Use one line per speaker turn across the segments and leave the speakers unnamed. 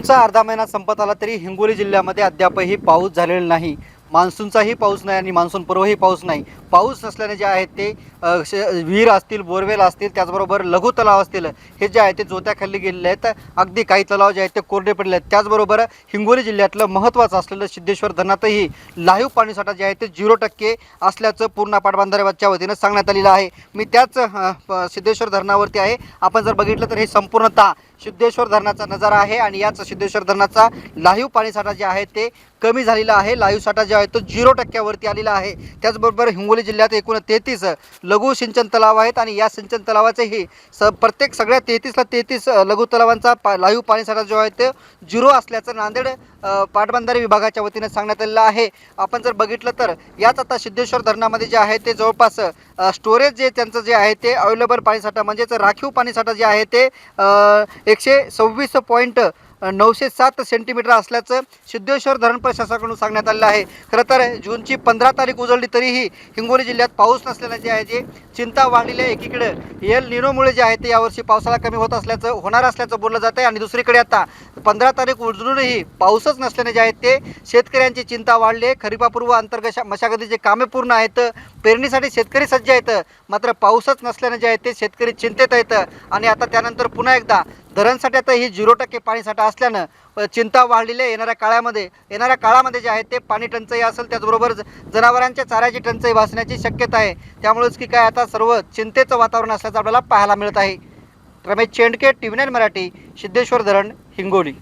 जूनचा अर्धा महिना संपत आला तरी हिंगोली जिल्ह्यामध्ये अद्यापही पाऊस झालेला नाही. मान्सूनचाही पाऊस नाही आणि मान्सून पूर्वही पाऊस नाही. पाऊस नसल्याने जे आहे ते विहीर असतील, बोरवेल असतील, त्याचबरोबर लघु तलाव असतील, हे जे आहे ते जोत्याखाली गेलेले आहेत. अगदी काही तलाव जे आहेत ते कोरडे पडले आहेत. त्याचबरोबर हिंगोली जिल्ह्यातलं महत्त्वाचं असलेलं सिद्धेश्वर धरणातही लाईव्ह पाणीसाठा जे आहे ते 0% असल्याचं पूर्णा पाटबंधारेच्या वतीनं सांगण्यात आलेलं आहे. मी त्याच सिद्धेश्वर धरणावरती आहे. आपण जर बघितलं तर हे संपूर्णतः सिद्धेश्वर धरणाचा नजारा आहे आणि याच सिद्धेश्वर धरणाचा लाईव्ह पाणीसाठा जे आहे ते कमी झालेला आहे. लाईव्ह साठा जो आहे तो 0% आलेला आहे. त्याचबरोबर हिंगोली जिल्ह्यात एकूण 33 लघु सिंचन तलाव आहेत आणि या सिंचन तलावाचेही प्रत्येक सगळ्या 33 लघु तलावांचा लाईव्ह पाणीसाठा जो आहे ते 0 असल्याचं नांदेड पाटबंधारे विभागाच्या वतीने सांगण्यात आलेलं आहे. आपण जर बघितलं तर याच आता सिद्धेश्वर धरणामध्ये जे आहे ते जवळपास स्टोरेज जे त्यांचं जे आहे ते अवेलेबल पाणीसाठा म्हणजेच राखीव पाणीसाठा जे आहे ते 126.907 सेंटीमीटर असल्याचं सिद्धेश्वर धरण प्रशासनाकडून सांगण्यात आलेलं आहे. खरं तर जूनची 15 तारीख उजळली तरीही हिंगोली जिल्ह्यात पाऊस नसल्याने जे आहे जे चिंता वाढलेली आहे. एकीकडे एल निनोमुळे जे आहे ते यावर्षी पावसाळा कमी होणार असल्याचं बोललं जातं आहे आणि दुसरीकडे आता 15 तारीख उजळूनही पाऊसच नसल्याने जे आहे ते शेतकऱ्यांची चिंता वाढली आहे. खरीपापूर्व अंतर्गत मशागतीचे कामे पूर्ण आहेत, पेरणीसाठी शेतकरी सज्ज आहेत, मात्र पाऊसच नसल्याने जे आहे ते शेतकरी चिंतेत आहेत आणि आता त्यानंतर पुन्हा एकदा धरणसाठ्यात ही 0% पाणीसाठा असल्यानं चिंता वाढलेली आहे. येणाऱ्या काळामध्ये जे आहे ते पाणी टंचाई असेल, त्याचबरोबर जनावरांच्या चाऱ्याची टंचाई भासण्याची शक्यता आहे. त्यामुळेच की काय आता सर्व चिंतेचं वातावरण असल्याचं आपल्याला पाहायला मिळत आहे. रमेश चेंडके, TV9 मराठी, सिद्धेश्वर धरण, हिंगोली.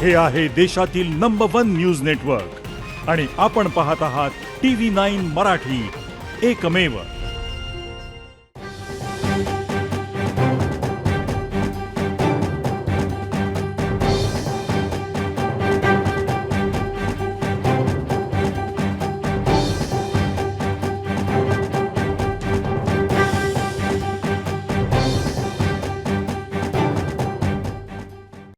हे आहे देशातील नंबर 1 न्यूज नेटवर्क आणि आपण पाहत आहात TV9 मराठी, एकमेव.